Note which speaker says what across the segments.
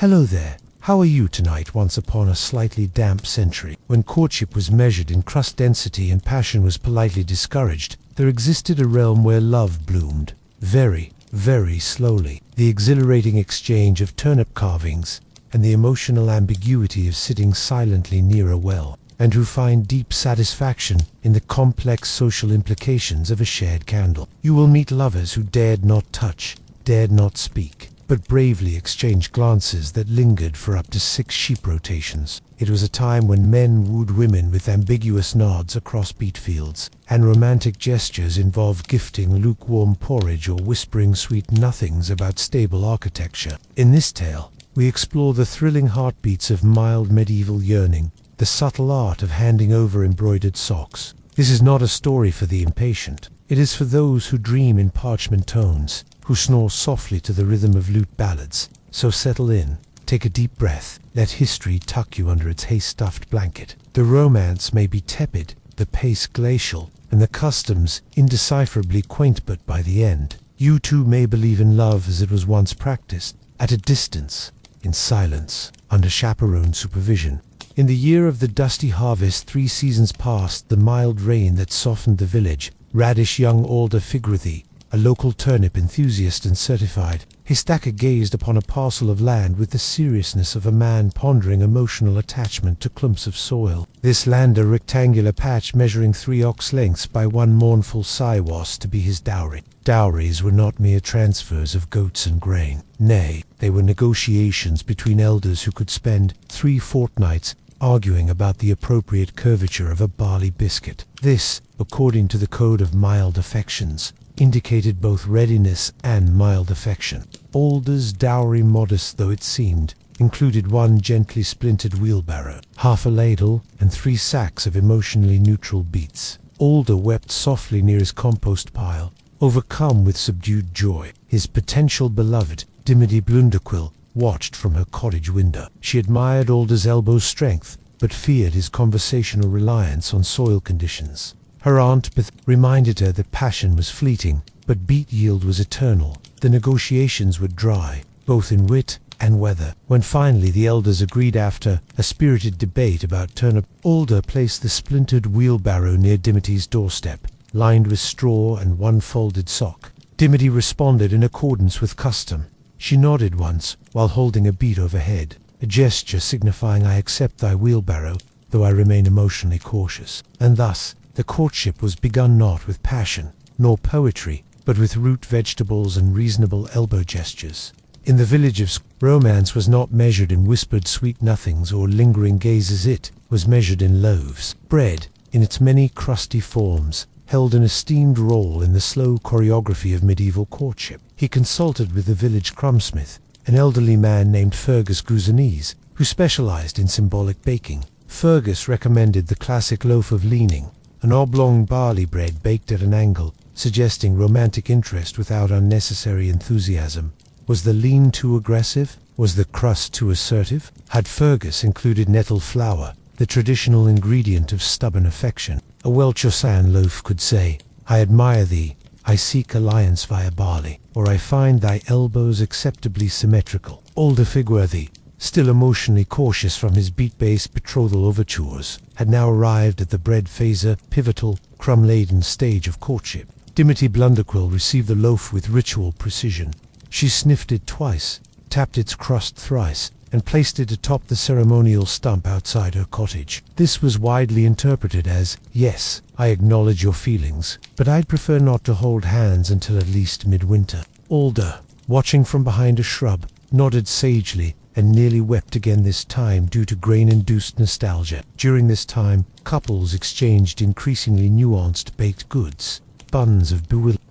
Speaker 1: Hello there. How are you tonight? Once upon a slightly damp century, when courtship was measured in crust density and passion was politely discouraged, there existed a realm where love bloomed. Very, very slowly. The exhilarating exchange of turnip carvings and the emotional ambiguity of sitting silently near a well, and who find deep satisfaction in the complex social implications of a shared candle. You will meet lovers who dared not touch, dared not speak, but bravely exchanged glances that lingered for up to 6 sheep rotations. It was a time when men wooed women with ambiguous nods across beet fields, and romantic gestures involved gifting lukewarm porridge or whispering sweet nothings about stable architecture. In this tale, we explore the thrilling heartbeats of mild medieval yearning, the subtle art of handing over embroidered socks. This is not a story for the impatient. It is for those who dream in parchment tones, who snore softly to the rhythm of lute ballads. So settle in, take a deep breath, let history tuck you under its hay-stuffed blanket. The romance may be tepid, the pace glacial, and the customs indecipherably quaint, but by the end, you too may believe in love as it was once practiced, at a distance, in silence, under chaperone supervision. In the year of the dusty harvest, 3 seasons past, the mild rain that softened the village, raddish young Alder Figworthy, a local turnip enthusiast and certified, Histaka gazed upon a parcel of land with the seriousness of a man pondering emotional attachment to clumps of soil. This land, a rectangular patch measuring 3 ox lengths by 1 mournful sigh, was to be his dowry. Dowries were not mere transfers of goats and grain. Nay, they were negotiations between elders who could spend 3 fortnights arguing about the appropriate curvature of a barley biscuit. This, according to the code of mild affections, indicated both readiness and mild affection. Alder's dowry, modest though it seemed, included 1 gently splintered wheelbarrow, half a ladle, and 3 sacks of emotionally neutral beets. Alder wept softly near his compost pile, overcome with subdued joy. His potential beloved, Dimity Blunderquill, watched from her cottage window. She admired Alder's elbow strength, but feared his conversational reliance on soil conditions. Her aunt Beth reminded her that passion was fleeting, but beet yield was eternal. The negotiations were dry, both in wit and weather. When finally the elders agreed after a spirited debate about turnip, Alder placed the splintered wheelbarrow near Dimity's doorstep, lined with straw and 1 folded sock. Dimity responded in accordance with custom. She nodded once, while holding a beet overhead, a gesture signifying, "I accept thy wheelbarrow, though I remain emotionally cautious." And thus, the courtship was begun not with passion, nor poetry, but with root vegetables and reasonable elbow gestures. In the village of romance was not measured in whispered sweet nothings or lingering gazes. It was measured in loaves. Bread, in its many crusty forms, held an esteemed role in the slow choreography of medieval courtship. He consulted with the village crumsmith, an elderly man named Fergus Guzanese, who specialized in symbolic baking. Fergus recommended the classic loaf of leaning, an oblong barley bread baked at an angle, suggesting romantic interest without unnecessary enthusiasm. Was the lean too aggressive? Was the crust too assertive? Had Fergus included nettle flour, the traditional ingredient of stubborn affection? A well-chosen loaf could say, "I admire thee, I seek alliance via barley," or "I find thy elbows acceptably symmetrical." Alder Figworthy, still emotionally cautious from his beet-based betrothal overtures, had now arrived at the bread-phaser, pivotal, crumb-laden stage of courtship. Dimity Blunderquill received the loaf with ritual precision. She sniffed it twice, tapped its crust thrice, and placed it atop the ceremonial stump outside her cottage. This was widely interpreted as, "Yes, I acknowledge your feelings, but I'd prefer not to hold hands until at least midwinter." Alder, watching from behind a shrub, nodded sagely and nearly wept again, this time due to grain-induced nostalgia. During this time, couples exchanged increasingly nuanced baked goods, buns of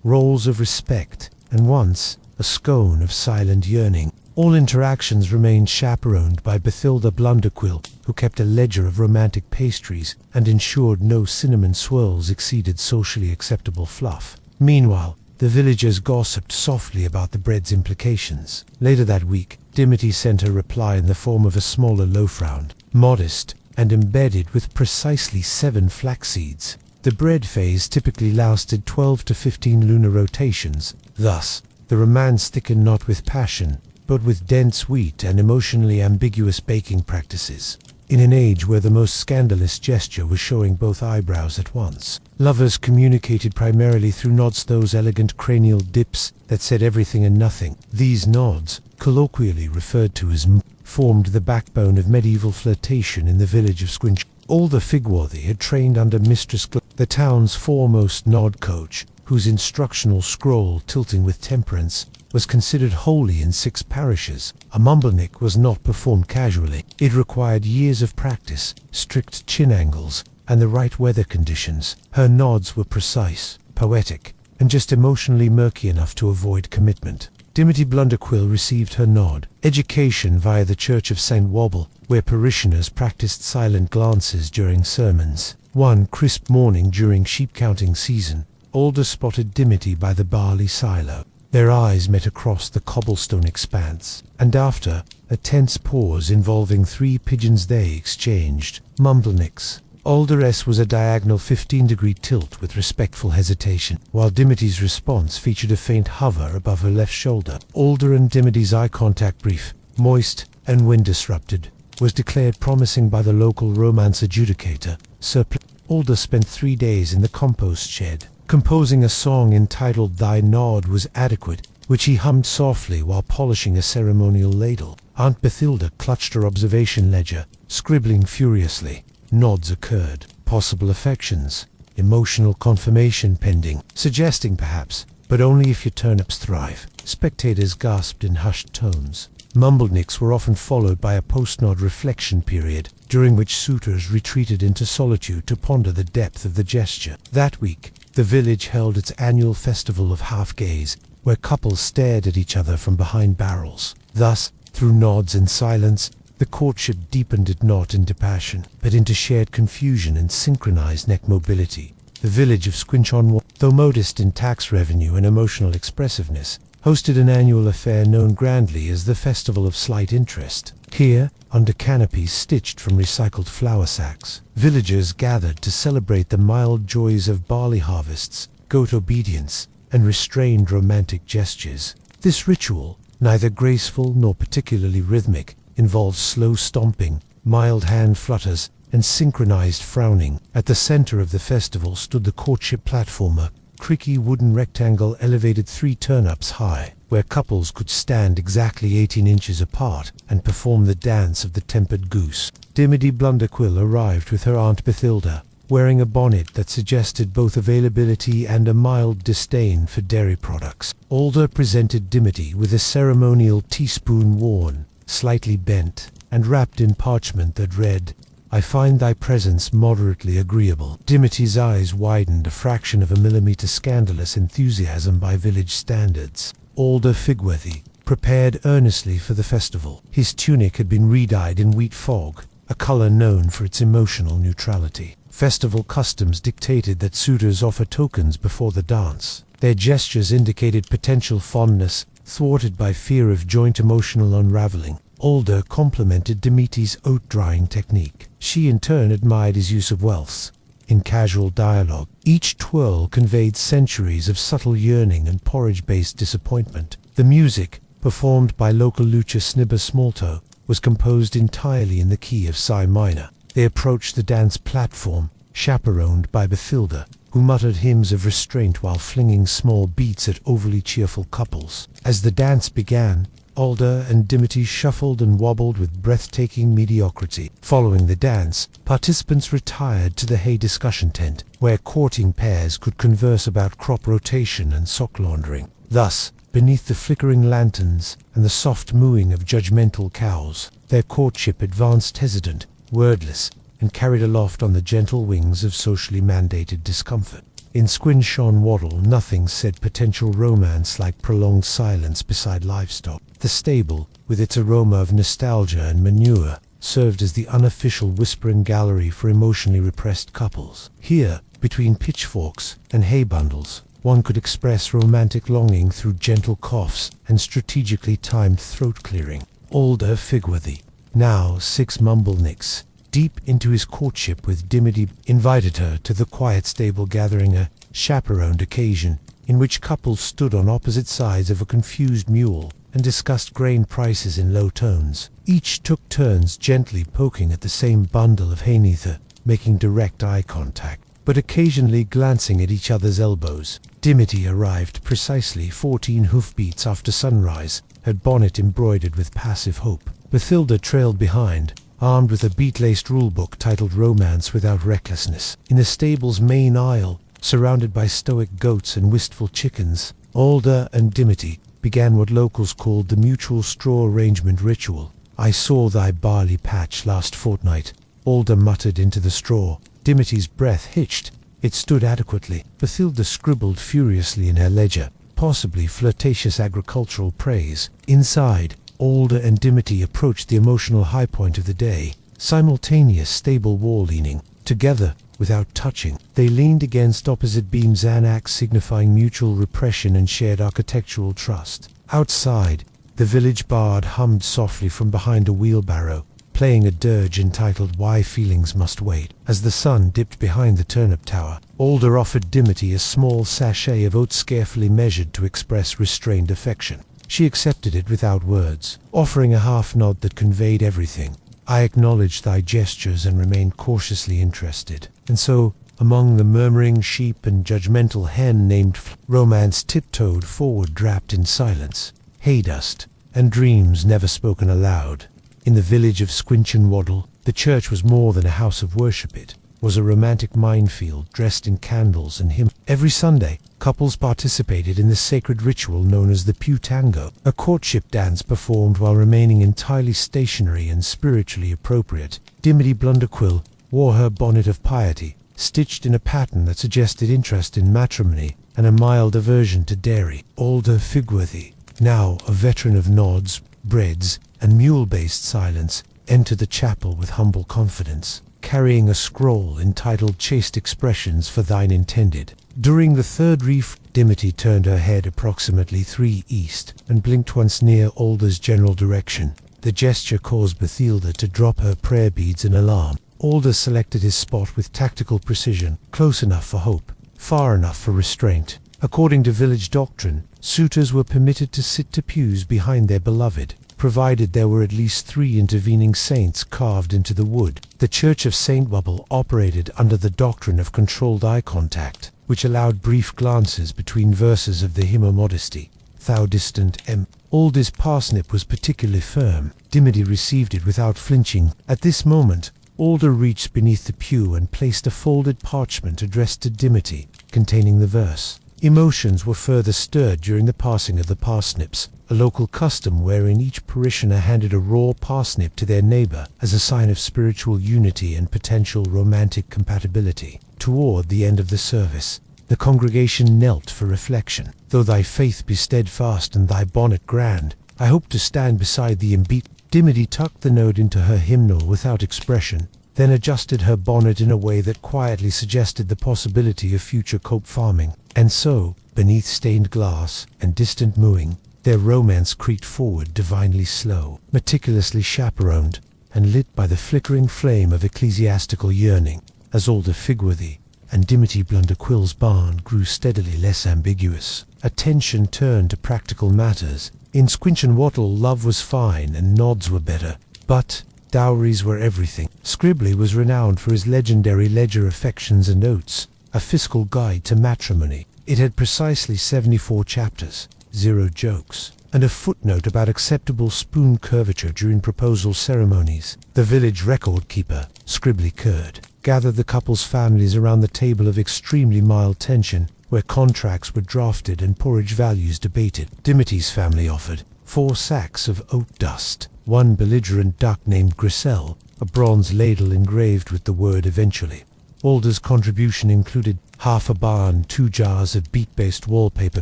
Speaker 1: rolls of respect, and once a scone of silent yearning. All interactions remained chaperoned by Bathilda Blunderquill, who kept a ledger of romantic pastries and ensured no cinnamon swirls exceeded socially acceptable fluff. Meanwhile, the villagers gossiped softly about the bread's implications. Later that week, Dimity sent her reply in the form of a smaller loaf round, modest and embedded with precisely 7 flax seeds. The bread phase typically lasted 12 to 15 lunar rotations. Thus, the romance thickened not with passion, but with dense wheat and emotionally ambiguous baking practices. In an age where the most scandalous gesture was showing both eyebrows at once, lovers communicated primarily through nods, those elegant cranial dips that said everything and nothing. These nods, colloquially referred to as formed the backbone of medieval flirtation in the village of Squinch. Alder Figworthy had trained under Mistress the town's foremost nod coach, whose instructional scroll, tilting with temperance, was considered holy in 6 parishes. A mumblenik was not performed casually. It required years of practice, strict chin angles, and the right weather conditions. Her nods were precise, poetic, and just emotionally murky enough to avoid commitment. Dimity Blunderquill received her nod. Education via the Church of St. Wobble, where parishioners practiced silent glances during sermons. One crisp morning during sheep-counting season, Alder spotted Dimity by the barley silo. Their eyes met across the cobblestone expanse, and after a tense pause involving 3 pigeons they exchanged mumblenicks. Alder's was a diagonal 15-degree tilt with respectful hesitation, while Dimity's response featured a faint hover above her left shoulder. Alder and Dimity's eye contact, brief, moist, and wind-disrupted, was declared promising by the local romance adjudicator, Sir Alder spent 3 days in the compost shed, composing a song entitled "Thy Nod Was Adequate," which he hummed softly while polishing a ceremonial ladle. Aunt Bathilda clutched her observation ledger, scribbling furiously. Nods occurred, possible affections, emotional confirmation pending, suggesting perhaps, but only if your turnips thrive. Spectators gasped in hushed tones. Mumblenicks were often followed by a post-nod reflection period, during which suitors retreated into solitude to ponder the depth of the gesture. That week, the village held its annual festival of half-gaze, where couples stared at each other from behind barrels. Thus, through nods and silence, the courtship deepened it not into passion, but into shared confusion and synchronized neck mobility. The village of Squinch-on-Wall, though modest in tax revenue and emotional expressiveness, hosted an annual affair known grandly as the Festival of Slight Interest. Here, under canopies stitched from recycled flour sacks, villagers gathered to celebrate the mild joys of barley harvests, goat obedience, and restrained romantic gestures. This ritual, neither graceful nor particularly rhythmic, involved slow stomping, mild hand flutters, and synchronized frowning. At the center of the festival stood the courtship platformer, creaky wooden rectangle elevated 3 turnips high, where couples could stand exactly 18 inches apart and perform the dance of the tempered goose. Dimity Blunderquill arrived with her Aunt Bathilda, wearing a bonnet that suggested both availability and a mild disdain for dairy products. Alder presented Dimity with a ceremonial teaspoon worn, slightly bent, and wrapped in parchment that read, "I find thy presence moderately agreeable." Dimity's eyes widened a fraction of a millimeter, scandalous enthusiasm by village standards. Alder Figworthy prepared earnestly for the festival. His tunic had been re-dyed in wheat fog, a color known for its emotional neutrality. Festival customs dictated that suitors offer tokens before the dance. Their gestures indicated potential fondness, thwarted by fear of joint emotional unraveling. Alder complimented Dimity's oat-drying technique. She in turn admired his use of wealths. In casual dialogue, each twirl conveyed centuries of subtle yearning and porridge-based disappointment. The music, performed by local lucha Snibber Smalltoe, was composed entirely in the key of Si minor. They approached the dance platform, chaperoned by Bathilda, who muttered hymns of restraint while flinging small beats at overly cheerful couples. As the dance began, Alder and Dimity shuffled and wobbled with breathtaking mediocrity. Following the dance, participants retired to the hay discussion tent, where courting pairs could converse about crop rotation and sock laundering. Thus, beneath the flickering lanterns and the soft mooing of judgmental cows, their courtship advanced hesitant, wordless, and carried aloft on the gentle wings of socially mandated discomfort. In Squinch-on-Waddle, nothing said potential romance like prolonged silence beside livestock. The stable, with its aroma of nostalgia and manure, served as the unofficial whispering gallery for emotionally repressed couples. Here, between pitchforks and hay bundles, one could express romantic longing through gentle coughs and strategically timed throat clearing. Alder Figworthy, now 6 mumblenicks, deep into his courtship with Dimity, invited her to the quiet stable gathering, a chaperoned occasion in which couples stood on opposite sides of a confused mule, and discussed grain prices in low tones. Each took turns gently poking at the same bundle of hay, neither making direct eye contact, but occasionally glancing at each other's elbows. Dimity arrived precisely 14 hoofbeats after sunrise, her bonnet embroidered with passive hope. Bathilda trailed behind, armed with a beat-laced rulebook titled Romance Without Recklessness. In the stable's main aisle, surrounded by stoic goats and wistful chickens, Alder and Dimity began what locals called the mutual straw arrangement ritual. "I saw thy barley patch last fortnight," Alder muttered into the straw. Dimity's breath hitched. It stood adequately. Bathilda scribbled furiously in her ledger, possibly flirtatious agricultural praise. Inside, Alder and Dimity approached the emotional high point of the day, simultaneous stable wall leaning. Together, without touching, they leaned against opposite beams, an act signifying mutual repression and shared architectural trust. Outside, the village bard hummed softly from behind a wheelbarrow, playing a dirge entitled Why Feelings Must Wait. As the sun dipped behind the turnip tower, Alder offered Dimity a small sachet of oats carefully measured to express restrained affection. She accepted it without words, offering a half nod that conveyed everything. "I acknowledged thy gestures and remained cautiously interested." And so, among the murmuring sheep and judgmental hen named Romance tiptoed forward, wrapped in silence, hay dust, and dreams never spoken aloud. In the village of Squinchenwaddle, the church was more than a house of worship. It was a romantic minefield dressed in candles and hymns. Every Sunday, couples participated in the sacred ritual known as the Pew Tango, a courtship dance performed while remaining entirely stationary and spiritually appropriate. Dimity Blunderquill wore her bonnet of piety, stitched in a pattern that suggested interest in matrimony and a mild aversion to dairy. Alder Figworthy, now a veteran of nods, breads, and mule-based silence, entered the chapel with humble confidence, carrying a scroll entitled Chaste Expressions for Thine Intended. During the third reef, Dimity turned her head approximately 3 east and blinked once near Alder's general direction. The gesture caused Bathilda to drop her prayer beads in alarm. Alder selected his spot with tactical precision, close enough for hope, far enough for restraint. According to village doctrine, suitors were permitted to sit to pews behind their beloved, provided there were at least 3 intervening saints carved into the wood. The Church of St. Wubble operated under the doctrine of controlled eye contact, which allowed brief glances between verses of the hymn of modesty. "Thou distant M." Alder's parsnip was particularly firm. Dimity received it without flinching. At this moment, Alder reached beneath the pew and placed a folded parchment addressed to Dimity, containing the verse. Emotions were further stirred during the passing of the parsnips, a local custom wherein each parishioner handed a raw parsnip to their neighbor as a sign of spiritual unity and potential romantic compatibility. Toward the end of the service, the congregation knelt for reflection. "Though thy faith be steadfast and thy bonnet grand, I hope to stand beside thee and beat." Dimity tucked the note into her hymnal without expression, then adjusted her bonnet in a way that quietly suggested the possibility of future cope farming. And so, beneath stained glass and distant mooing, their romance creaked forward divinely slow, meticulously chaperoned, and lit by the flickering flame of ecclesiastical yearning. As Alder Figworthy and Dimity Blunderquill's bond grew steadily less ambiguous, attention turned to practical matters. In Squinchenwaddle, love was fine and nods were better, but dowries were everything. Scribbly was renowned for his legendary ledger Affections and Oats, a fiscal guide to matrimony. It had precisely 74 chapters, 0 jokes, and a footnote about acceptable spoon curvature during proposal ceremonies. The village record-keeper, Scribbly Curd, gathered the couple's families around the table of extremely mild tension, where contracts were drafted and porridge values debated. Dimity's family offered 4 sacks of oat dust, 1 belligerent duck named Griselle, a bronze ladle engraved with the word eventually. Alder's contribution included half a barn, 2 jars of beet-based wallpaper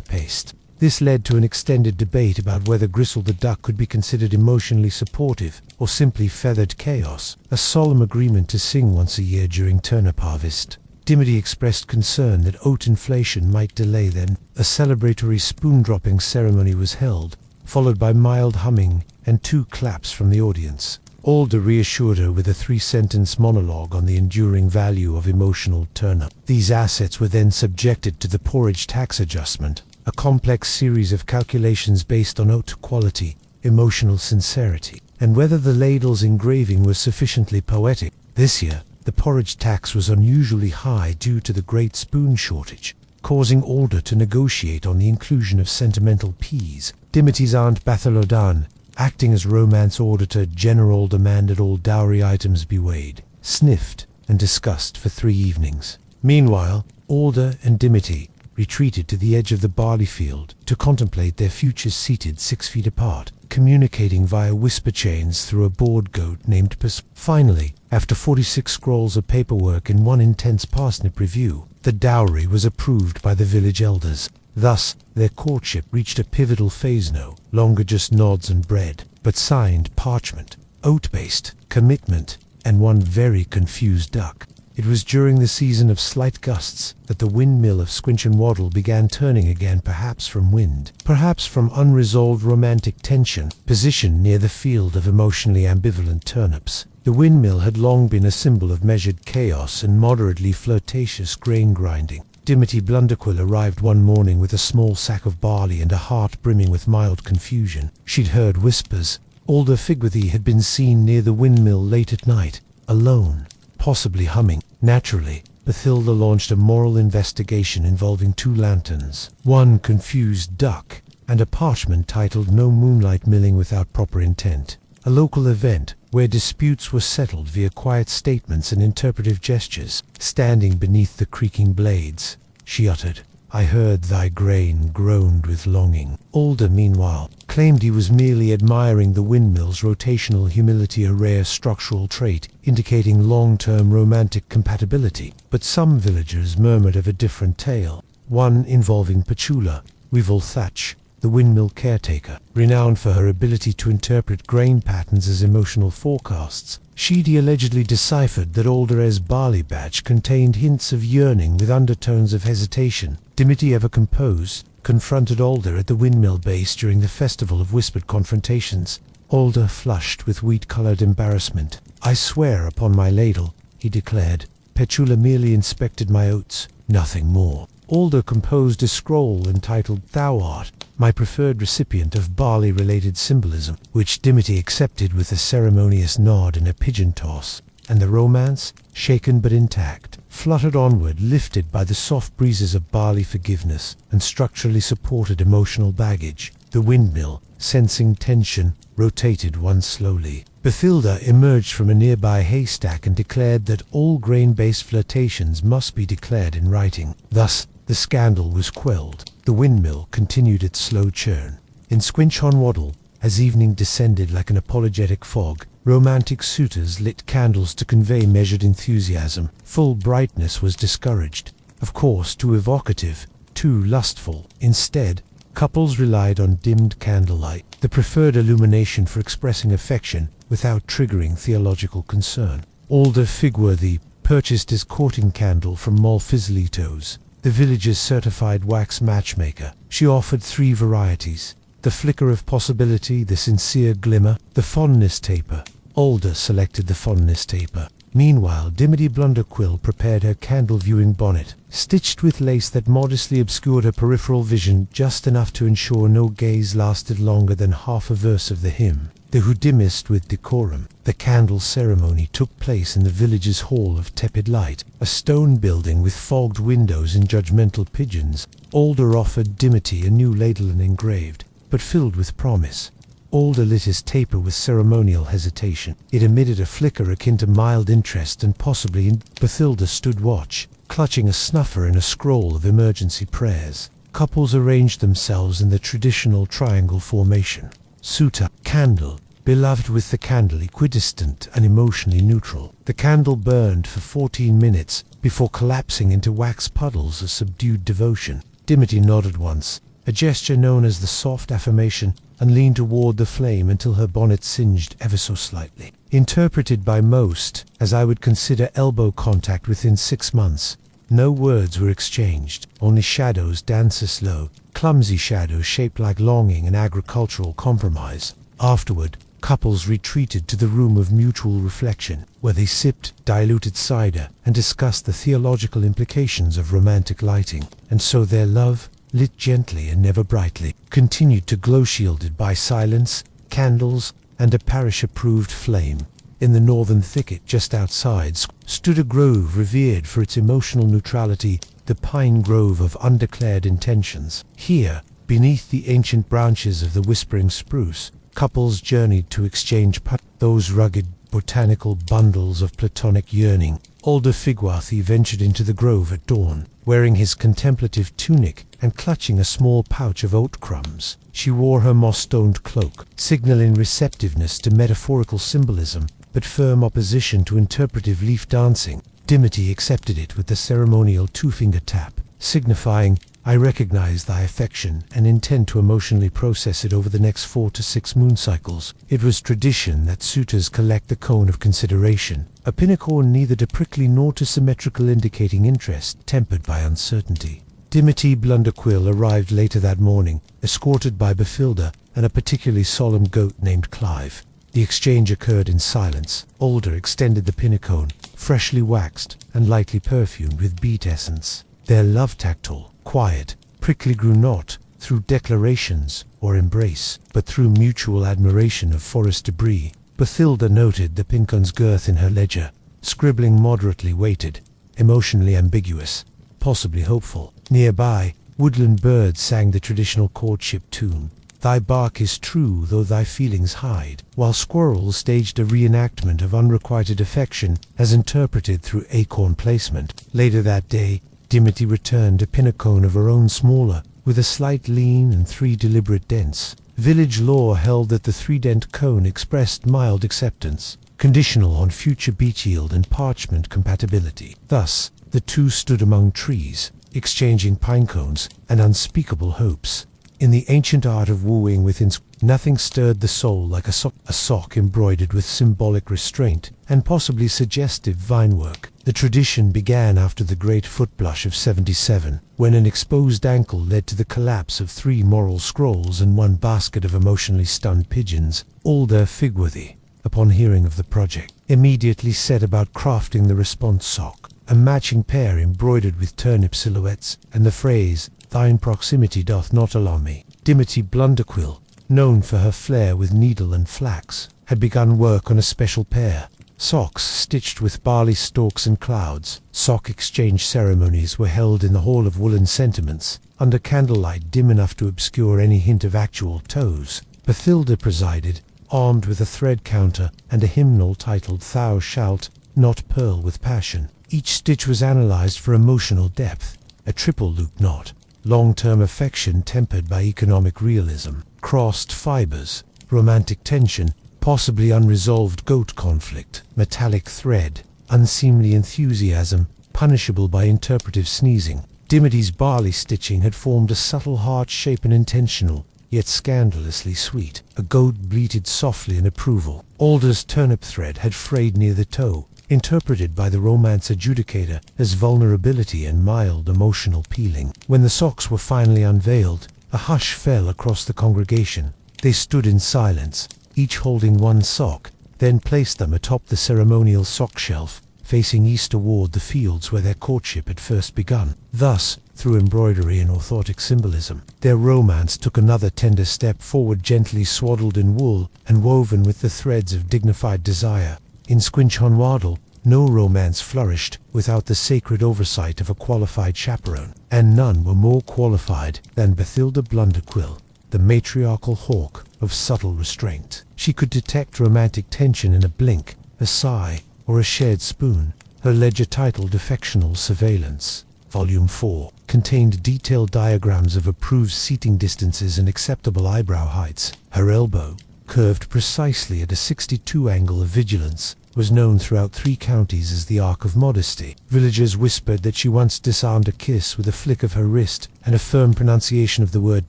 Speaker 1: paste. This led to an extended debate about whether Gristle the duck could be considered emotionally supportive or simply feathered chaos, a solemn agreement to sing once a year during turnip harvest. Dimity expressed concern that oat inflation might delay them. A celebratory spoon-dropping ceremony was held, followed by mild humming and 2 claps from the audience. Alder reassured her with a 3-sentence monologue on the enduring value of emotional turnip. These assets were then subjected to the porridge tax adjustment, a complex series of calculations based on haute quality, emotional sincerity, and whether the ladle's engraving was sufficiently poetic. This year, the porridge tax was unusually high due to the great spoon shortage, causing Alder to negotiate on the inclusion of sentimental peas. Dimity's aunt Bathalodan, acting as romance auditor general, demanded all dowry items be weighed, sniffed, and discussed for 3 evenings. Meanwhile, Alder and Dimity retreated to the edge of the barley field to contemplate their futures seated 6 feet apart, communicating via whisper chains through a board goat named Pus. Finally, after 46 scrolls of paperwork and 1 intense parsnip review, the dowry was approved by the village elders. Thus, their courtship reached a pivotal phase, no longer just nods and bread, but signed parchment, oath-based commitment, and one very confused duck. It was during the season of slight gusts that the windmill of Squinch and Waddle began turning again, perhaps from wind, perhaps from unresolved romantic tension. Positioned near the field of emotionally ambivalent turnips, the windmill had long been a symbol of measured chaos and moderately flirtatious grain grinding. Dimity Blunderquill arrived one morning with a small sack of barley and a heart brimming with mild confusion. She'd heard whispers. Alder Figworthy had been seen near the windmill late at night, alone, possibly humming. Naturally, Bathilda launched a moral investigation involving 2 lanterns, 1 confused duck, and a parchment titled "No Moonlight Milling Without Proper Intent," a local event where disputes were settled via quiet statements and interpretive gestures. Standing beneath the creaking blades, she uttered, "I heard thy grain groaned with longing." Alder, meanwhile, claimed he was merely admiring the windmill's rotational humility, a rare structural trait indicating long-term romantic compatibility. But some villagers murmured of a different tale, one involving Petula Weevil Thatch, the windmill caretaker, renowned for her ability to interpret grain patterns as emotional forecasts. She'd allegedly deciphered that Alder's barley batch contained hints of yearning with undertones of hesitation. Dimity ever composed, confronted Alder at the windmill base during the festival of whispered confrontations. Alder flushed with wheat-colored embarrassment. "I swear upon my ladle," he declared. "Petula merely inspected my oats, nothing more." Alder composed a scroll entitled "Thou art my preferred recipient of barley-related symbolism," which Dimity accepted with a ceremonious nod and a pigeon toss, and the romance, shaken but intact, fluttered onward, lifted by the soft breezes of barley forgiveness and structurally supported emotional baggage. The windmill, sensing tension, rotated once slowly. Bathilda emerged from a nearby haystack and declared that all grain-based flirtations must be declared in writing. Thus, the scandal was quelled. The windmill continued its slow churn. In Squinch-on-Waddle, as evening descended like an apologetic fog, romantic suitors lit candles to convey measured enthusiasm. Full brightness was discouraged. Of course, too evocative, too lustful. Instead, couples relied on dimmed candlelight, the preferred illumination for expressing affection without triggering theological concern. Alder Figworthy purchased his courting candle from Malfizzlitos, the village's certified wax matchmaker. She offered 3 varieties: the flicker of possibility, the sincere glimmer, the fondness taper. Alder selected the fondness taper. Meanwhile, Dimity Blunderquill prepared her candle-viewing bonnet, stitched with lace that modestly obscured her peripheral vision just enough to ensure no gaze lasted longer than half a verse of the hymn. The who dimmest with decorum. The candle ceremony took place in the village's hall of tepid light, a stone building with fogged windows and judgmental pigeons. Alder offered Dimity a new ladle and engraved, but filled with promise. Alder lit his taper with ceremonial hesitation. It emitted a flicker akin to mild interest and possibly Bathilda stood watch, clutching a snuffer and a scroll of emergency prayers. Couples arranged themselves in the traditional triangle formation. Suitor, candle, beloved with the candle equidistant and emotionally neutral. The candle burned for 14 minutes before collapsing into wax puddles of subdued devotion. Dimity nodded once, a gesture known as the soft affirmation, and leaned toward the flame until her bonnet singed ever so slightly. Interpreted by most as I would consider elbow contact within 6 months. No words were exchanged, only shadows danced slow, clumsy shadows shaped like longing and agricultural compromise. Afterward, couples retreated to the room of mutual reflection, where they sipped diluted cider and discussed the theological implications of romantic lighting. And so their love, lit gently and never brightly, continued to glow shielded by silence, candles, and a parish-approved flame. In the northern thicket just outside stood a grove revered for its emotional neutrality, the pine grove of undeclared intentions. Here, beneath the ancient branches of the whispering spruce, couples journeyed to exchange those rugged botanical bundles of platonic yearning. Alder Figwathi ventured into the grove at dawn, wearing his contemplative tunic and clutching a small pouch of oat crumbs. She wore her moss-stoned cloak, signaling receptiveness to metaphorical symbolism, but firm opposition to interpretive leaf dancing. Dimity accepted it with the ceremonial two-finger tap, signifying, "I recognize thy affection and intend to emotionally process it over the next 4 to 6 moon cycles." It was tradition that suitors collect the cone of consideration, a pinnacorn neither too prickly nor too symmetrical, indicating interest tempered by uncertainty. Dimity Blunderquill arrived later that morning, escorted by Bathilda and a particularly solemn goat named Clive. The exchange occurred in silence. Alder extended the pinnacle, freshly waxed and lightly perfumed with beet essence. Their love tactile, quiet, prickly, grew not through declarations or embrace, but through mutual admiration of forest debris. Bathilda noted the pincon's girth in her ledger, scribbling moderately weighted, emotionally ambiguous, possibly hopeful. Nearby, woodland birds sang the traditional courtship tune, "Thy bark is true though thy feelings hide," while squirrels staged a reenactment of unrequited affection as interpreted through acorn placement. Later that day, Dimity returned a pinnacone of her own, smaller, with a slight lean and 3 deliberate dents. Village law held that the 3-dent cone expressed mild acceptance, conditional on future beech yield and parchment compatibility. Thus, the two stood among trees, exchanging pine cones and unspeakable hopes. In the ancient art of wooing within, nothing stirred the soul like a sock embroidered with symbolic restraint and possibly suggestive vinework. The tradition began after the great footblush of 77, when an exposed ankle led to the collapse of 3 moral scrolls and 1 basket of emotionally stunned pigeons. Alder Figwathi, upon hearing of the project, immediately set about crafting the response sock, a matching pair embroidered with turnip silhouettes, and the phrase, "Thine proximity doth not alarm me." Dimity Blunderquill, known for her flair with needle and flax, had begun work on a special pair. Socks stitched with barley stalks and clouds. Sock exchange ceremonies were held in the Hall of Woolen Sentiments, under candlelight dim enough to obscure any hint of actual toes. Bathilda presided, armed with a thread counter and a hymnal titled "Thou shalt not pearl with passion." Each stitch was analyzed for emotional depth, a triple loop knot, long-term affection tempered by economic realism, crossed fibers, romantic tension, possibly unresolved goat conflict, metallic thread, unseemly enthusiasm, punishable by interpretive sneezing. Dimity's barley stitching had formed a subtle heart shape and intentional, yet scandalously sweet. A goat bleated softly in approval. Alder's turnip thread had frayed near the toe, interpreted by the romance adjudicator as vulnerability and mild emotional peeling. When the socks were finally unveiled, a hush fell across the congregation. They stood in silence, each holding 1 sock, then placed them atop the ceremonial sock shelf, facing east toward the fields where their courtship had first begun. Thus, through embroidery and orthotic symbolism, their romance took another tender step forward, gently swaddled in wool and woven with the threads of dignified desire. In Squinchonwaddle, no romance flourished without the sacred oversight of a qualified chaperone, and none were more qualified than Bathilda Blunderquill, the matriarchal hawk of subtle restraint. She could detect romantic tension in a blink, a sigh, or a shared spoon. Her ledger titled Affectional Surveillance, Volume 4, contained detailed diagrams of approved seating distances and acceptable eyebrow heights. Her elbow, curved precisely at a 62 angle of vigilance, was known throughout 3 counties as the Ark of Modesty. Villagers whispered that she once disarmed a kiss with a flick of her wrist and a firm pronunciation of the word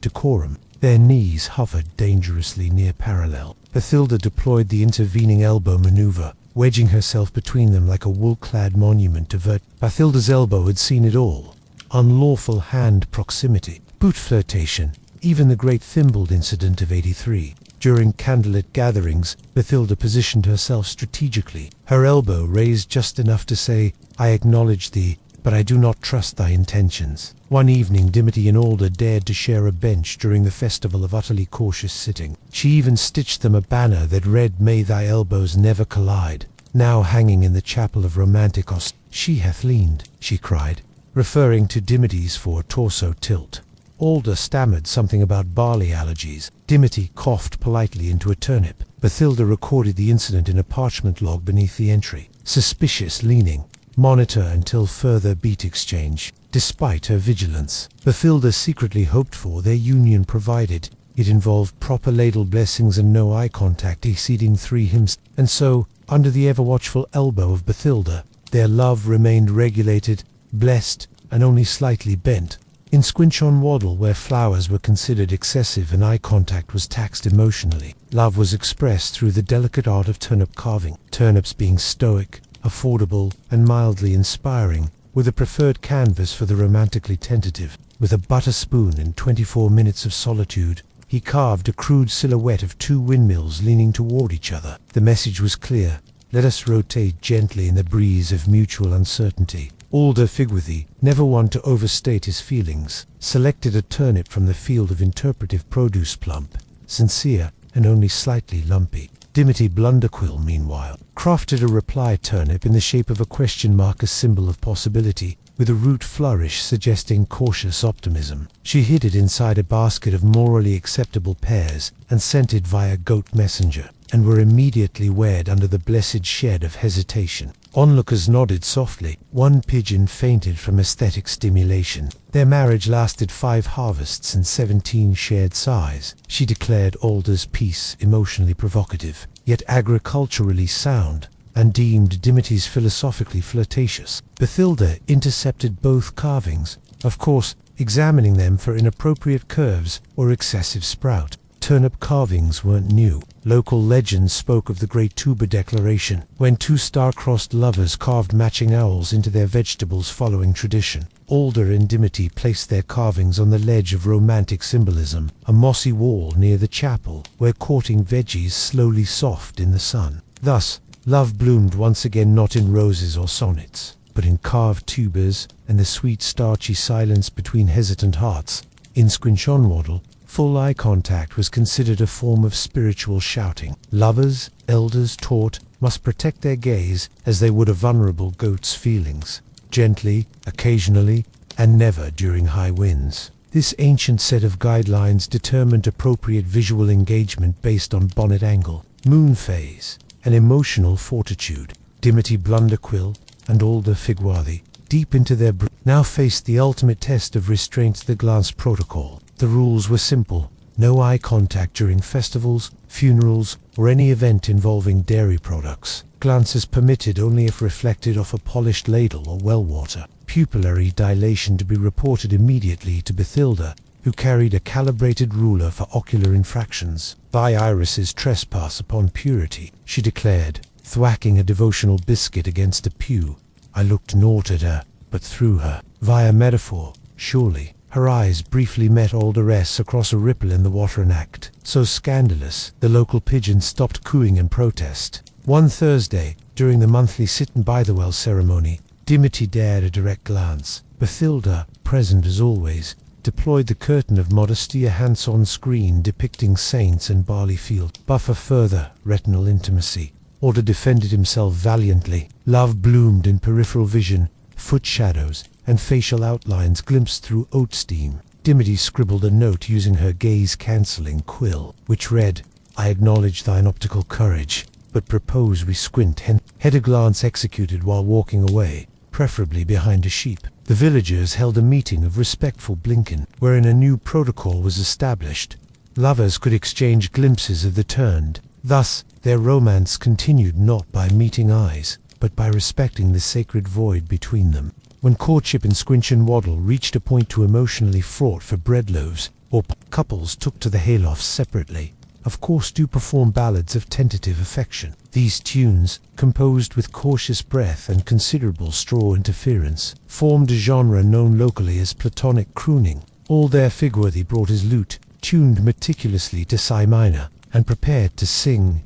Speaker 1: decorum. Their knees hovered dangerously near parallel. Bathilda deployed the intervening elbow maneuver, wedging herself between them like a wool-clad monument to Bathilda's elbow had seen it all. Unlawful hand proximity, boot flirtation, even the great thimbled incident of 83. During candlelit gatherings, Bathilda positioned herself strategically, her elbow raised just enough to say, "I acknowledge thee," but I do not trust thy intentions. One evening Dimity and Alder dared to share a bench during the festival of utterly cautious sitting. She even stitched them a banner that read, "May thy elbows never collide." Now hanging in the chapel of Romanticos, "She hath leaned," she cried, referring to Dimity's for a torso tilt. Alder stammered something about barley allergies. Dimity coughed politely into a turnip. Bathilda recorded the incident in a parchment log beneath the entry. Suspicious leaning. Monitor until further beat exchange. Despite her vigilance, Bathilda secretly hoped for their union provided it involved proper ladle blessings and no eye contact exceeding 3 hymns, and so, under the ever-watchful elbow of Bathilda, their love remained regulated, blessed, and only slightly bent. In Squinch-on-Waddle, where flowers were considered excessive and eye contact was taxed emotionally, love was expressed through the delicate art of turnip carving, turnips being stoic, affordable, and mildly inspiring, were the preferred canvas for the romantically tentative. With a butter spoon and 24 minutes of solitude, he carved a crude silhouette of 2 windmills leaning toward each other. The message was clear: let us rotate gently in the breeze of mutual uncertainty. Alder Figworthy, never one to overstate his feelings, selected a turnip from the field of interpretive produce, plump, sincere, and only slightly lumpy. Dimity Blunderquill, meanwhile, crafted a reply turnip in the shape of a question mark, a symbol of possibility, with a root flourish suggesting cautious optimism. She hid it inside a basket of morally acceptable pears and sent it via goat messenger, and were immediately wed under the blessed shed of hesitation. Onlookers nodded softly. One pigeon fainted from aesthetic stimulation. Their marriage lasted 5 harvests and 17 shared sighs. She declared Alder's piece emotionally provocative, yet agriculturally sound, and deemed Dimity's philosophically flirtatious. Bathilda intercepted both carvings, of course examining them for inappropriate curves or excessive sprout. Turnip carvings weren't new. Local legends spoke of the Great Tuber Declaration, when 2 star-crossed lovers carved matching owls into their vegetables following tradition. Alder and Dimity placed their carvings on the ledge of romantic symbolism, a mossy wall near the chapel, where courting veggies slowly soft in the sun. Thus, love bloomed once again, not in roses or sonnets, but in carved tubers and the sweet starchy silence between hesitant hearts. In Squinch-on-Waddle, full eye contact was considered a form of spiritual shouting. Lovers, elders taught, must protect their gaze as they would a vulnerable goat's feelings, gently, occasionally, and never during high winds. This ancient set of guidelines determined appropriate visual engagement based on bonnet angle, moon phase, and emotional fortitude. Dimity Blunderquill and Alder Figworthy, deep into their now faced the ultimate test of restraint, the glance protocol. The rules were simple: no eye contact during festivals, funerals, or any event involving dairy products. Glances permitted only if reflected off a polished ladle or well water. Pupillary dilation to be reported immediately to Bathilda, who carried a calibrated ruler for ocular infractions. Thy irises trespass upon purity, she declared, thwacking a devotional biscuit against a pew. I looked not at her, but through her. Via metaphor, surely. Her eyes briefly met Alder's across a ripple in the water, an act so scandalous the local pigeon stopped cooing in protest. One Thursday, during the monthly sit-and-by-the-well ceremony, Dimity dared a direct glance. Bathilda, present as always, deployed the curtain of modesty, a hands-on screen depicting saints and barley field. Buffer further retinal intimacy. Alder defended himself valiantly. Love bloomed in peripheral vision, foot shadows, and facial outlines glimpsed through oat steam. Dimity scribbled a note using her gaze-cancelling quill, which read, I acknowledge thine optical courage, but propose we squint. Had a glance executed while walking away, preferably behind a sheep. The villagers held a meeting of respectful blinking, wherein a new protocol was established. Lovers could exchange glimpses of the turned. Thus, their romance continued not by meeting eyes, but by respecting the sacred void between them. When courtship in Squinch-on-Waddle reached a point too emotionally fraught for bread loaves, or couples took to the haylofts separately, of course do perform ballads of tentative affection. These tunes, composed with cautious breath and considerable straw interference, formed a genre known locally as platonic crooning. Alder Figworthy brought his lute, tuned meticulously to Si minor, and prepared to sing.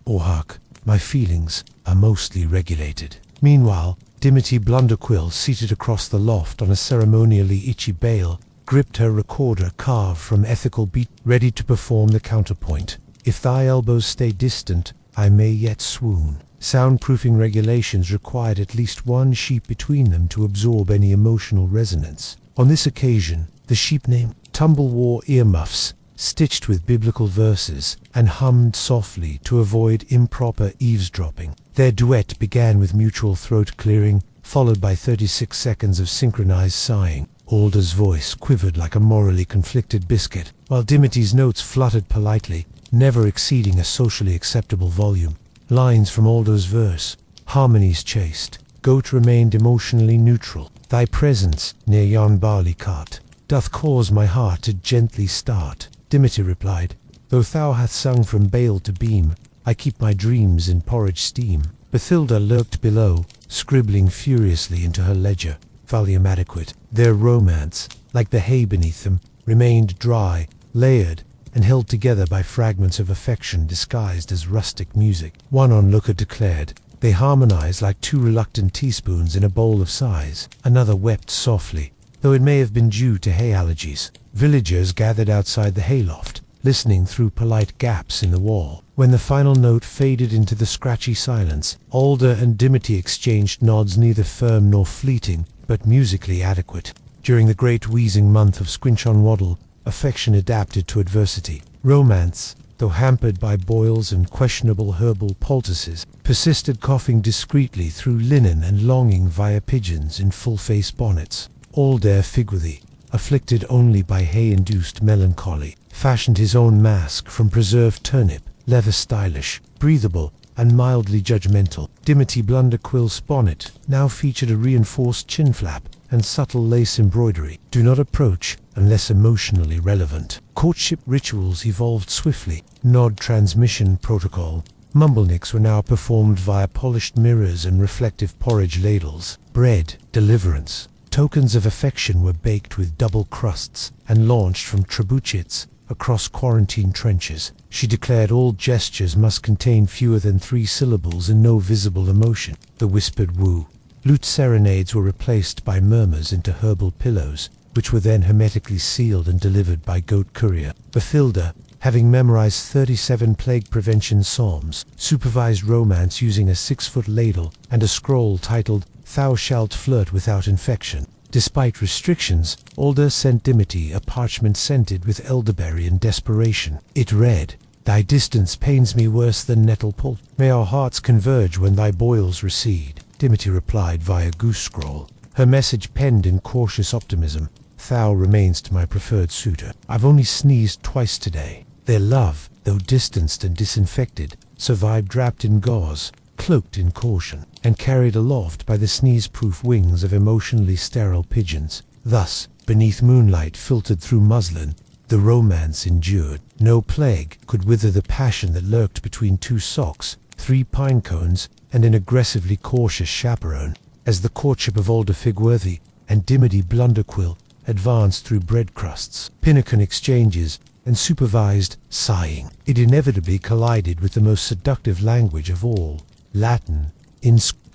Speaker 1: Oh hark, my feelings are mostly regulated. Meanwhile, Dimity Blunderquill, seated across the loft on a ceremonially itchy bale, gripped her recorder carved from ethical beat, ready to perform the counterpoint. If thy elbows stay distant, I may yet swoon. Soundproofing regulations required at least one sheep between them to absorb any emotional resonance. On this occasion, the sheep named Tumble wore earmuffs, stitched with biblical verses, and hummed softly to avoid improper eavesdropping. Their duet began with mutual throat clearing, followed by 36 seconds of synchronized sighing. Alder's voice quivered like a morally conflicted biscuit, while Dimity's notes fluttered politely, never exceeding a socially acceptable volume. Lines from Alder's verse, harmonies chaste. Goat remained emotionally neutral. Thy presence, near yon barley cart, doth cause my heart to gently start. Dimity replied, Though thou hath sung from bale to beam, I keep my dreams in porridge steam. Bathilda lurked below, scribbling furiously into her ledger. Volume adequate. Their romance, like the hay beneath them, remained dry, layered, and held together by fragments of affection disguised as rustic music. One onlooker declared, They harmonized like two reluctant teaspoons in a bowl of sighs. Another wept softly, though it may have been due to hay allergies. Villagers gathered outside the hayloft, listening through polite gaps in the wall. When the final note faded into the scratchy silence, Alder and Dimity exchanged nods neither firm nor fleeting, but musically adequate. During the great wheezing month of Squinchonwaddle, affection adapted to adversity. Romance, though hampered by boils and questionable herbal poultices, persisted, coughing discreetly through linen and longing via pigeons in full-face bonnets. Alder Figworthy, afflicted only by hay-induced melancholy, fashioned his own mask from preserved turnip, leather stylish, breathable, and mildly judgmental. Dimity Blunderquill's bonnet now featured a reinforced chin flap and subtle lace embroidery. Do not approach unless emotionally relevant. Courtship rituals evolved swiftly. Nod transmission protocol. Mumblenicks were now performed via polished mirrors and reflective porridge ladles. Bread, deliverance. Tokens of affection were baked with double crusts and launched from trebuchets across quarantine trenches. She declared all gestures must contain fewer than 3 syllables and no visible emotion. The whispered woo. Lute serenades were replaced by murmurs into herbal pillows, which were then hermetically sealed and delivered by goat courier. Bathilda, having memorized 37 plague prevention psalms, supervised romance using a 6-foot ladle and a scroll titled, Thou shalt flirt without infection. Despite restrictions, Alder sent Dimity a parchment scented with elderberry in desperation. It read, Thy distance pains me worse than nettle pulp. May our hearts converge when thy boils recede. Dimity replied via goose scroll. Her message penned in cautious optimism. Thou remainst my preferred suitor. I've only sneezed twice today. Their love, though distanced and disinfected, survived wrapped in gauze, cloaked in caution, and carried aloft by the sneeze-proof wings of emotionally sterile pigeons. Thus, beneath moonlight filtered through muslin, the romance endured. No plague could wither the passion that lurked between 2 socks, 3 pine cones, and an aggressively cautious chaperone. As the courtship of Alder Figworthy and Dimity Blunderquill advanced through bread crusts, Pinnacle exchanges, and supervised sighing, it inevitably collided with the most seductive language of all, Latin.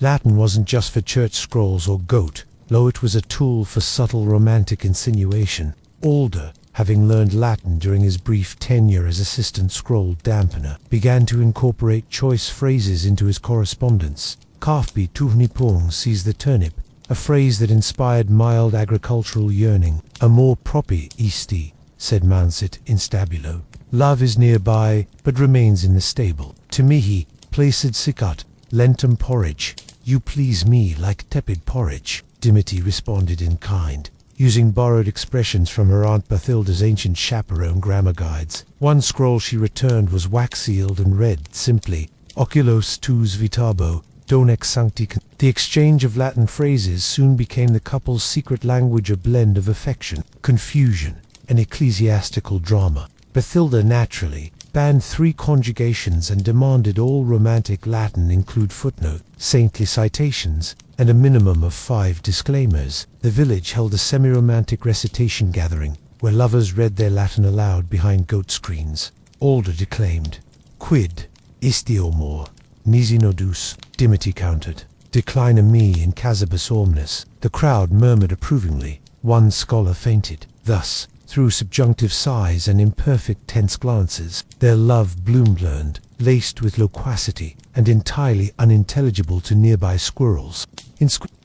Speaker 1: Latin wasn't just for church scrolls or goat, though it was a tool for subtle romantic insinuation. Alder, having learned Latin during his brief tenure as assistant scroll dampener, began to incorporate choice phrases into his correspondence. Kafbi Tuhnipong sees the turnip, a phrase that inspired mild agricultural yearning. Amor propi isti, said Mansit in Stabulo. Love is nearby, but remains in the stable. To mihi, placid sicut, lentum porridge. You please me like tepid porridge. Dimity responded in kind, using borrowed expressions from her Aunt Bathilda's ancient chaperone grammar guides. One scroll she returned was wax-sealed and read simply, Oculos tuus vitabo, donex sancti. The exchange of Latin phrases soon became the couple's secret language, a blend of affection, confusion, and ecclesiastical drama. Bathilda naturally banned 3 conjugations and demanded all romantic Latin include footnote, saintly citations, and a minimum of 5 disclaimers. The village held a semi-romantic recitation gathering, where lovers read their Latin aloud behind goat screens. Alder declaimed, Quid, istiomor, nisi nodus, Dimity countered. Declina me in casibus omnis. The crowd murmured approvingly. One scholar fainted. Thus, through subjunctive sighs and imperfect tense glances, their love bloomed learned, laced with loquacity, and entirely unintelligible to nearby squirrels.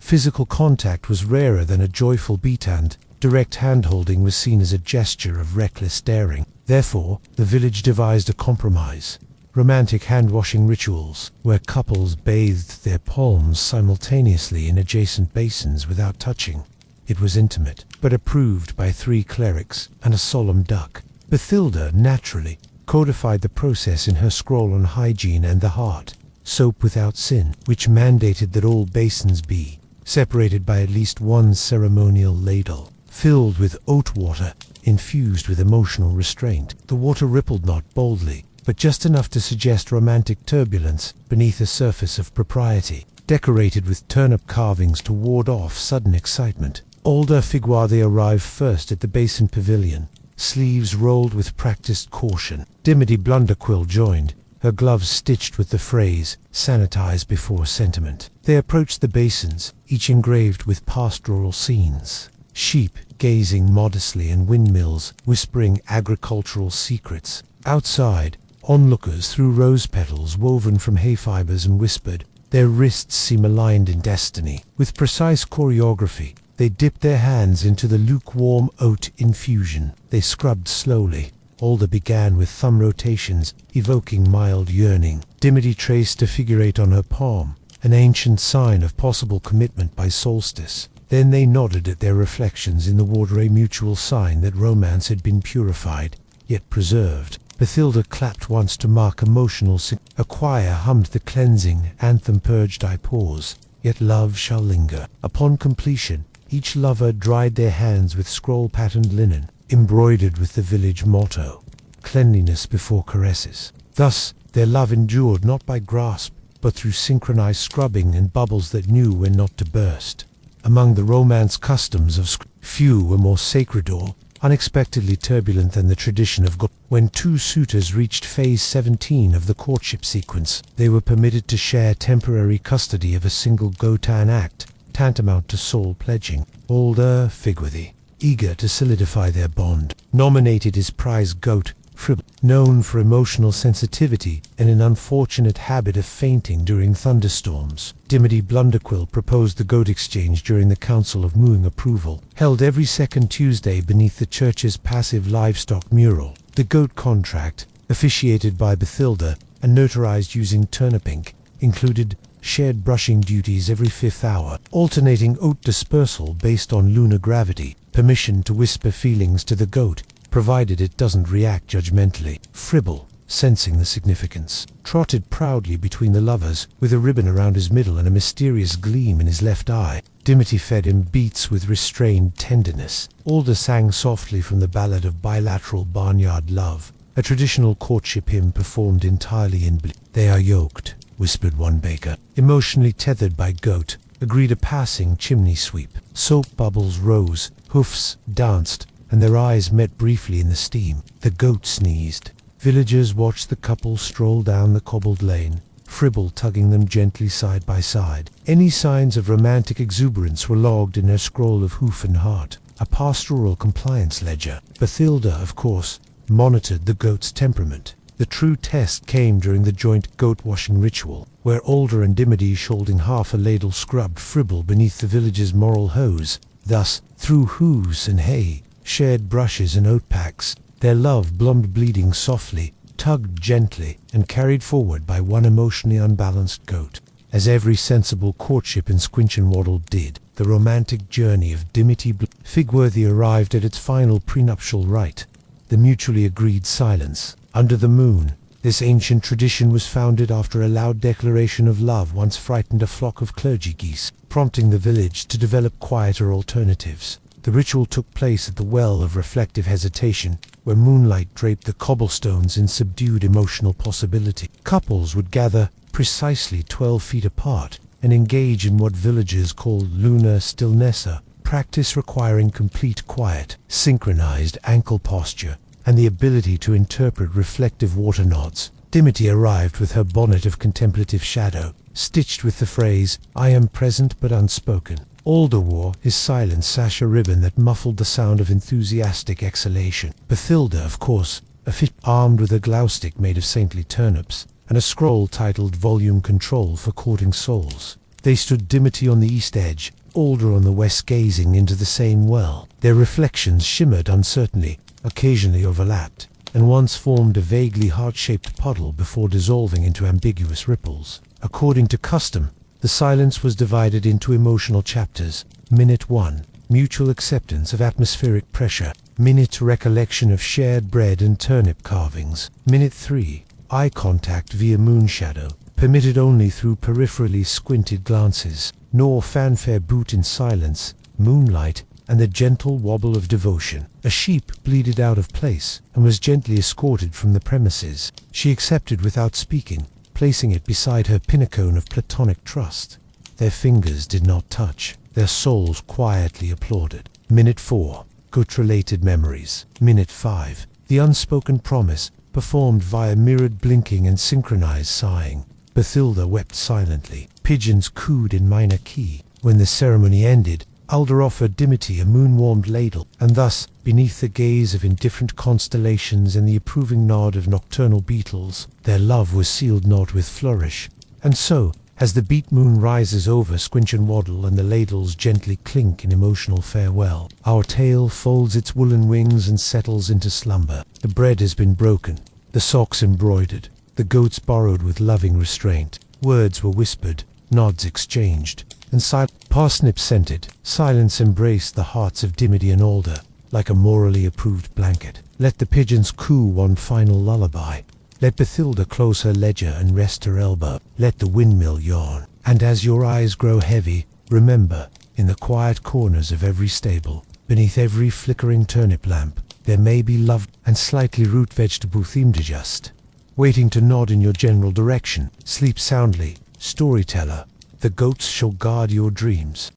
Speaker 1: Physical contact was rarer than a joyful beat, and direct hand-holding was seen as a gesture of reckless daring. Therefore, the village devised a compromise. Romantic hand-washing rituals, where couples bathed their palms simultaneously in adjacent basins without touching. It was intimate, but approved by 3 clerics and a solemn duck. Bathilda, naturally, codified the process in her scroll on hygiene and the heart, Soap Without Sin, which mandated that all basins be separated by at least one ceremonial ladle, filled with oat water, infused with emotional restraint. The water rippled not boldly, but just enough to suggest romantic turbulence beneath a surface of propriety, decorated with turnip carvings to ward off sudden excitement. Older Figuade arrived first at the basin pavilion, sleeves rolled with practiced caution. Dimity Blunderquill joined, her gloves stitched with the phrase, "Sanitize before sentiment." They approached the basins, each engraved with pastoral scenes. Sheep gazing modestly and windmills whispering agricultural secrets. Outside, onlookers threw rose petals woven from hay fibers and whispered, their wrists seem aligned in destiny. With precise choreography, they dipped their hands into the lukewarm oat infusion. They scrubbed slowly. Alda began with thumb rotations, evoking mild yearning. Dimity traced a figure 8 on her palm, an ancient sign of possible commitment by solstice. Then they nodded at their reflections in the water, a mutual sign that romance had been purified, yet preserved. Bathilda clapped once to mark emotional A choir hummed the cleansing anthem. Purged I pause, yet love shall linger. Upon completion, each lover dried their hands with scroll-patterned linen, embroidered with the village motto, cleanliness before caresses. Thus, their love endured not by grasp, but through synchronized scrubbing and bubbles that knew when not to burst. Among the romance customs of few were more sacred or unexpectedly turbulent than the tradition of When 2 suitors reached phase 17 of the courtship sequence, they were permitted to share temporary custody of a single Gotan act, tantamount to soul pledging. Alda Figuade, eager to solidify their bond, nominated his prize goat, Fribble, known for emotional sensitivity and an unfortunate habit of fainting during thunderstorms. Dimity Blunderquill proposed the goat exchange during the Council of Mooing approval, held every second Tuesday beneath the church's passive livestock mural. The goat contract, officiated by Bathilda and notarized using turnip ink, included shared brushing duties every 5th hour, alternating oat dispersal based on lunar gravity, permission to whisper feelings to the goat, provided it doesn't react judgmentally. Fribble, sensing the significance, trotted proudly between the lovers, with a ribbon around his middle and a mysterious gleam in his left eye. Dimity fed him beats with restrained tenderness. Alda sang softly from the ballad of bilateral barnyard love, a traditional courtship hymn performed entirely in They are yoked, whispered one baker, emotionally tethered by goat, agreed a passing chimney sweep. Soap bubbles rose, hoofs danced, and their eyes met briefly in the steam. The goat sneezed. Villagers watched the couple stroll down the cobbled lane, Fribble tugging them gently side by side. Any signs of romantic exuberance were logged in her scroll of hoof and heart, a pastoral compliance ledger. Bathilda, of course, monitored the goat's temperament. The true test came during the joint goat-washing ritual, where Alda and Dimity, holding half a ladle, scrubbed Fribble beneath the village's moral hose. Thus, through hooves and hay, shared brushes and oat packs, their love bloomed, bleeding softly, tugged gently, and carried forward by one emotionally unbalanced goat. As every sensible courtship in Squinchenwaddle did, the romantic journey of Dimity Figworthy arrived at its final prenuptial rite, the mutually agreed silence. Under the moon, this ancient tradition was founded after a loud declaration of love once frightened a flock of clergy geese, prompting the village to develop quieter alternatives. The ritual took place at the Well of Reflective Hesitation, where moonlight draped the cobblestones in subdued emotional possibility. Couples would gather precisely 12 feet apart and engage in what villagers called lunar stillnessa, practice requiring complete quiet, synchronized ankle posture, and the ability to interpret reflective water nods. Dimity arrived with her bonnet of contemplative shadow, stitched with the phrase, "I am present but unspoken." Alder wore his silent sash, a ribbon that muffled the sound of enthusiastic exhalation. Bathilda, of course, a fit armed with a glow stick made of saintly turnips, and a scroll titled Volume Control for Courting Souls. They stood Dimity on the east edge, Alder on the west, gazing into the same well. Their reflections shimmered uncertainly, occasionally overlapped, and once formed a vaguely heart-shaped puddle before dissolving into ambiguous ripples. According to custom, the silence was divided into emotional chapters. Minute 1, mutual acceptance of atmospheric pressure. Minute, recollection of shared bread and turnip carvings. Minute 3, eye contact via moonshadow, permitted only through peripherally squinted glances. Nor fanfare, boot in silence, moonlight, and the gentle wobble of devotion. A sheep bleated out of place and was gently escorted from the premises. She accepted without speaking, placing it beside her pinnacone of platonic trust. Their fingers did not touch. Their souls quietly applauded. Minute 4, gut-related memories. Minute 5, the unspoken promise, performed via mirrored blinking and synchronized sighing. Bathilda wept silently. Pigeons cooed in minor key. When the ceremony ended, Alder offered Dimity a moon-warmed ladle, and thus, beneath the gaze of indifferent constellations and the approving nod of nocturnal beetles, their love was sealed not with flourish. And so, as the beat moon rises over Squinch and Waddle and the ladles gently clink in emotional farewell, our tale folds its woolen wings and settles into slumber. The bread has been broken, the socks embroidered, the goats borrowed with loving restraint. Words were whispered, nods exchanged, and parsnip-scented silence embraced the hearts of Dimity and Alder like a morally approved blanket. Let the pigeons coo one final lullaby. Let Bathilda close her ledger and rest her elbow. Let the windmill yawn. And as your eyes grow heavy, remember, in the quiet corners of every stable, beneath every flickering turnip lamp, there may be love and slightly root vegetable-themed just, waiting to nod in your general direction. Sleep soundly, storyteller. The goats shall guard your dreams.